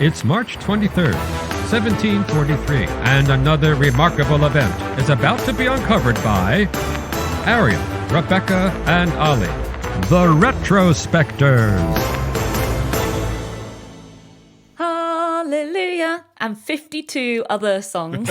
It's March 23rd, 1743, and another remarkable event is about to be uncovered by Arion, Rebecca, and Olly, the Retrospectors. Hallelujah, and 52 other songs.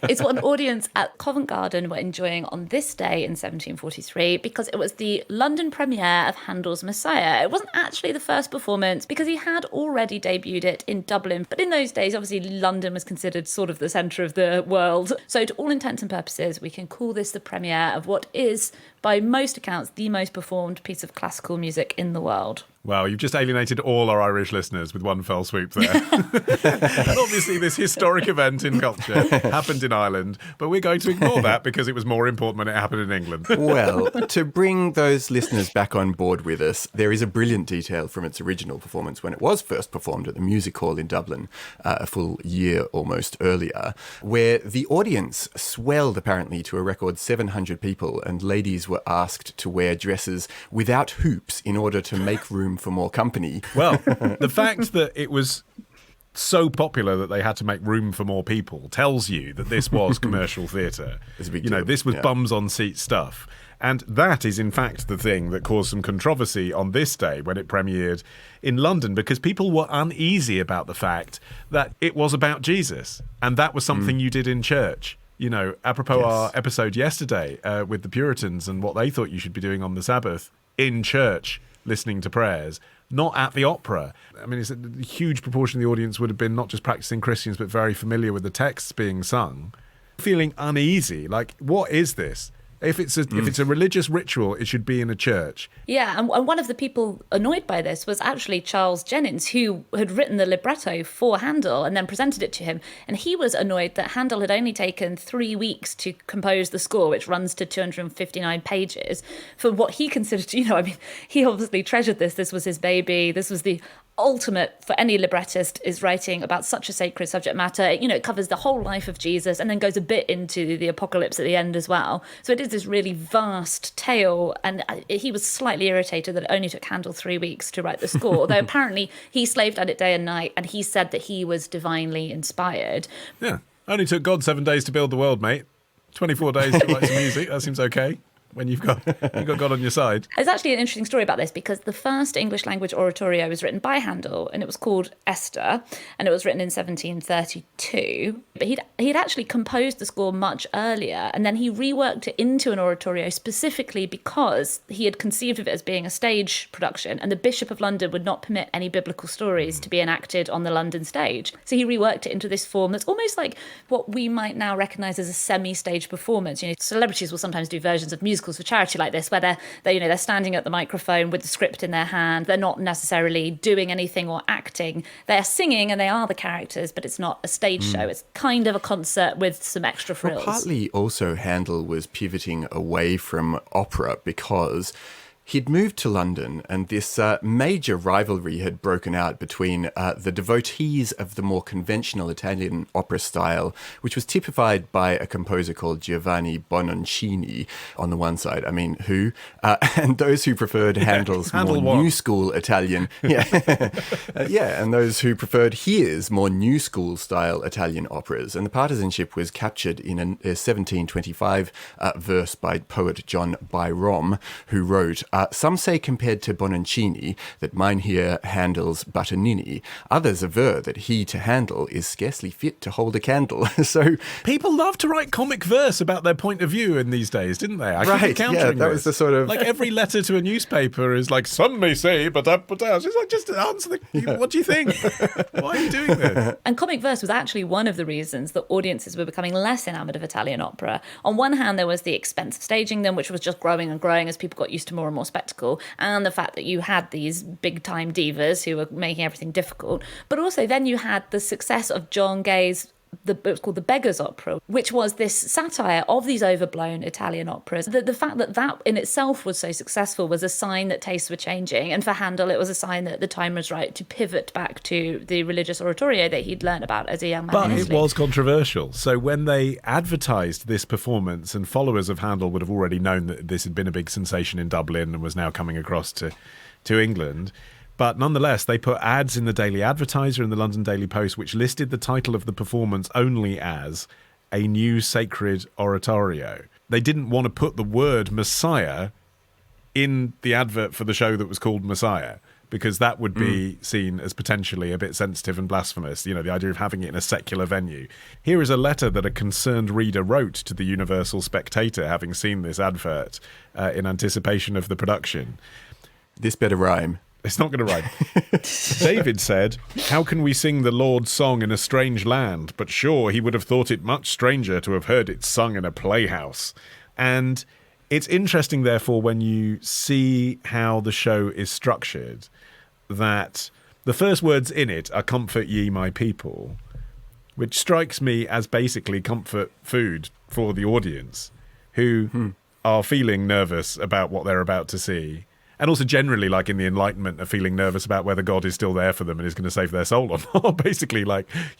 It's what an audience at Covent Garden were enjoying on this day in 1743 because it was the London premiere of Handel's Messiah. It wasn't actually the first performance because he had already debuted it in Dublin. But in those days, obviously, London was considered sort of the centre of the world. So to all intents and purposes, we can call this the premiere of what is, by most accounts, the most performed piece of classical music in the world. Wow, you've just alienated all our Irish listeners with one fell swoop there. Obviously, this historic event in culture happened in Ireland, but we're going to ignore that because it was more important when it happened in England. Well, to bring those listeners back on board with us, there is a brilliant detail from its original performance when it was first performed at the Music Hall in Dublin a full year almost earlier, where the audience swelled apparently to a record 700 people, and ladies were asked to wear dresses without hoops in order to make room for more company. Well, the fact that it was so popular that they had to make room for more people tells you that this was commercial theatre. This was bums on seat stuff. And that is, in fact, the thing that caused some controversy on this day when it premiered in London, because people were uneasy about the fact that it was about Jesus. And that was something you did in church. Apropos our episode yesterday with the Puritans and what they thought you should be doing on the Sabbath in church, listening to prayers, not at the opera. I mean, it's a huge proportion of the audience would have been not just practicing Christians, but very familiar with the texts being sung, feeling uneasy. Like, what is this? If it's a religious ritual, it should be in a church. Yeah, and one of the people annoyed by this was actually Charles Jennens, who had written the libretto for Handel and then presented it to him. And he was annoyed that Handel had only taken 3 weeks to compose the score, which runs to 259 pages, for what he considered, he obviously treasured this. This was his baby. This was the ultimate for any librettist, is writing about such a sacred subject matter. It covers the whole life of Jesus and then goes a bit into the apocalypse at the end as well. So it is this really vast tale, and he was slightly irritated that it only took Handel 3 weeks to write the score, although apparently he slaved at it day and night, and he said that he was divinely inspired. Yeah, only took God 7 days to build the world, mate. 24 days to write some music. That seems okay when you've got God on your side. There's actually an interesting story about this because the first English language oratorio was written by Handel, and it was called Esther, and it was written in 1732. But he'd actually composed the score much earlier, and then he reworked it into an oratorio specifically because he had conceived of it as being a stage production, and the Bishop of London would not permit any biblical stories to be enacted on the London stage. So he reworked it into this form that's almost like what we might now recognise as a semi-stage performance. Celebrities will sometimes do versions of musicals for charity like this, where they're standing at the microphone with the script in their hand. They're not necessarily doing anything or acting. They're singing and they are the characters, but it's not a stage show. It's kind of a concert with some extra frills. Well, partly also Handel was pivoting away from opera because he'd moved to London, and this major rivalry had broken out between the devotees of the more conventional Italian opera style, which was typified by a composer called Giovanni Bononcini on the one side, and those who preferred Handel's more new school Italian, and those who preferred his more new school style Italian operas. And the partisanship was captured in a 1725 verse by poet John Byrom, who wrote, some say compared to Bononcini that mine hear Handel's Buttonini. Others aver that he to Handel is scarcely fit to hold a candle. So people love to write comic verse about their point of view in these days, didn't they? That was the sort of... Like every letter to a newspaper is like, some may say, but it's like, just answer what do you think? Why are you doing this? And comic verse was actually one of the reasons that audiences were becoming less enamoured of Italian opera. On one hand, there was the expense of staging them, which was just growing and growing as people got used to more and more spectacle, and the fact that you had these big-time divas who were making everything difficult. But also then you had the success of John Gay's it was called The Beggar's Opera, which was this satire of these overblown Italian operas. The fact that in itself was so successful was a sign that tastes were changing. And for Handel, it was a sign that the time was right to pivot back to the religious oratorio that he'd learned about as a young man. But it was controversial. So when they advertised this performance, and followers of Handel would have already known that this had been a big sensation in Dublin and was now coming across to England, But nonetheless, they put ads in the Daily Advertiser and the London Daily Post, which listed the title of the performance only as A New Sacred Oratorio. They didn't want to put the word Messiah in the advert for the show that was called Messiah, because that would be seen as potentially a bit sensitive and blasphemous, the idea of having it in a secular venue. Here is a letter that a concerned reader wrote to the Universal Spectator, having seen this advert in anticipation of the production. This better rhyme. It's not going to rhyme. David said, "How can we sing the Lord's song in a strange land? But sure, he would have thought it much stranger to have heard it sung in a playhouse." And it's interesting, therefore, when you see how the show is structured, that the first words in it are "Comfort ye my people," which strikes me as basically comfort food for the audience, who are feeling nervous about what they're about to see. And also generally, like in the Enlightenment, are feeling nervous about whether God is still there for them and is going to save their soul or not. Basically,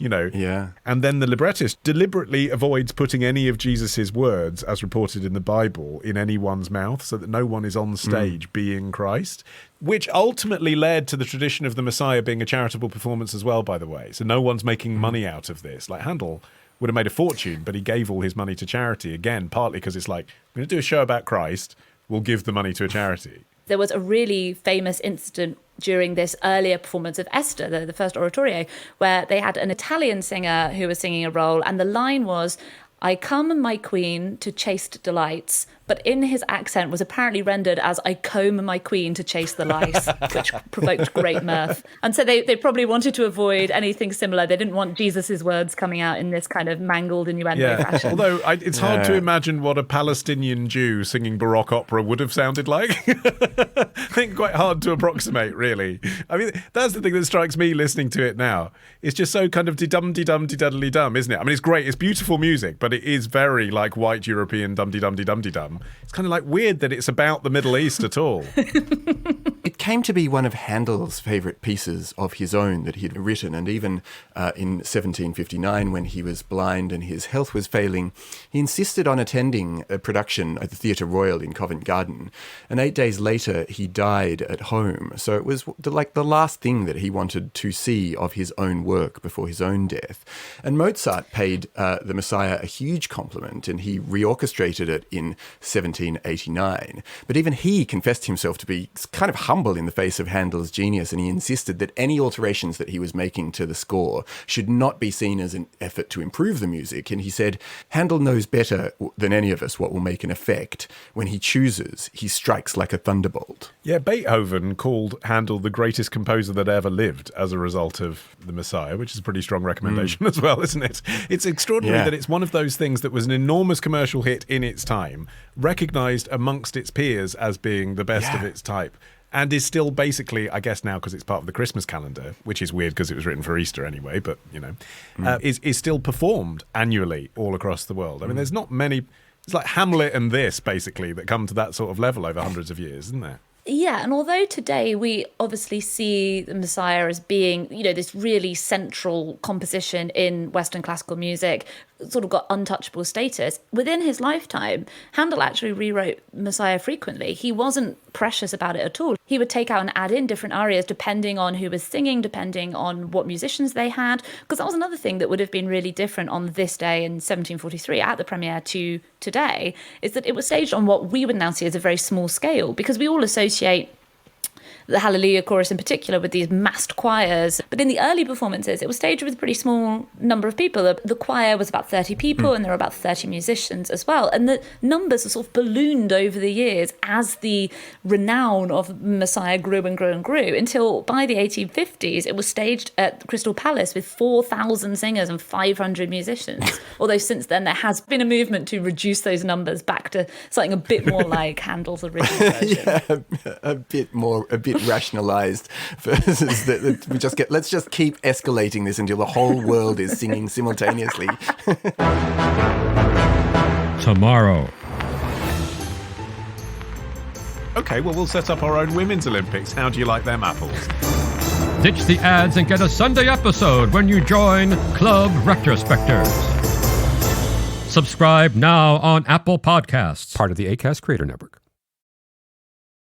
Yeah. And then the librettist deliberately avoids putting any of Jesus's words, as reported in the Bible, in anyone's mouth, so that no one is on stage being Christ, which ultimately led to the tradition of the Messiah being a charitable performance as well, by the way. So no one's making money out of this. Like Handel would have made a fortune, but he gave all his money to charity, again, partly because it's like, we're going to do a show about Christ, we'll give the money to a charity. There was a really famous incident during this earlier performance of Esther, the first oratorio, where they had an Italian singer who was singing a role, and the line was, "I come, my queen, to chaste delights," but in his accent was apparently rendered as "I comb my queen to chase the lice," which provoked great mirth. And so they probably wanted to avoid anything similar. They didn't want Jesus's words coming out in this kind of mangled innuendo fashion. Although it's hard to imagine what a Palestinian Jew singing Baroque opera would have sounded like. I think quite hard to approximate, really. I mean, that's the thing that strikes me listening to it now. It's just so kind of de-dum-de-dum-de-duddly-dum, isn't it? I mean, it's great. It's beautiful music, but it is very like white European dum-de-dum-de-dum-de-dum. It's kind of like weird that it's about the Middle East at all. It came to be one of Handel's favourite pieces of his own that he had written, and even in 1759, when he was blind and his health was failing, he insisted on attending a production at the Theatre Royal in Covent Garden, and 8 days later he died at home. So it was like the last thing that he wanted to see of his own work before his own death. And Mozart paid the Messiah a huge compliment, and he reorchestrated it in 1789. But even he confessed himself to be kind of humble in the face of Handel's genius, and he insisted that any alterations that he was making to the score should not be seen as an effort to improve the music. And he said, Handel knows better than any of us what will make an effect. When he chooses, he strikes like a thunderbolt. Yeah, Beethoven called Handel the greatest composer that ever lived as a result of the Messiah, which is a pretty strong recommendation as well, isn't it? It's extraordinary that it's one of those things that was an enormous commercial hit in its time, recognised amongst its peers as being the best of its type, and is still basically, I guess now because it's part of the Christmas calendar, which is weird because it was written for Easter anyway, but, is still performed annually all across the world. I mean, there's not many, it's like Hamlet and this, basically, that come to that sort of level over hundreds of years, isn't there? Yeah, and although today we obviously see the Messiah as being, this really central composition in Western classical music, sort of got untouchable status, within his lifetime, Handel actually rewrote Messiah frequently. He wasn't precious about it at all. He would take out and add in different arias depending on who was singing, depending on what musicians they had, because that was another thing that would have been really different on this day in 1743 at the premiere to today, is that it was staged on what we would now see as a very small scale, because we all associate the Hallelujah chorus in particular with these massed choirs. But in the early performances, it was staged with a pretty small number of people. The choir was about 30 people and there were about 30 musicians as well. And the numbers are sort of ballooned over the years as the renown of Messiah grew and grew and grew, until by the 1850s, it was staged at Crystal Palace with 4,000 singers and 500 musicians. Although since then, there has been a movement to reduce those numbers back to something a bit more like Handel's original version. A bit rationalized versus that let's just keep escalating this until the whole world is singing simultaneously. Tomorrow. Okay, well, we'll set up our own Women's Olympics. How do you like them apples? Ditch the ads and get a Sunday episode when you join Club Retrospectors. Subscribe now on Apple Podcasts. Part of the Acast Creator Network.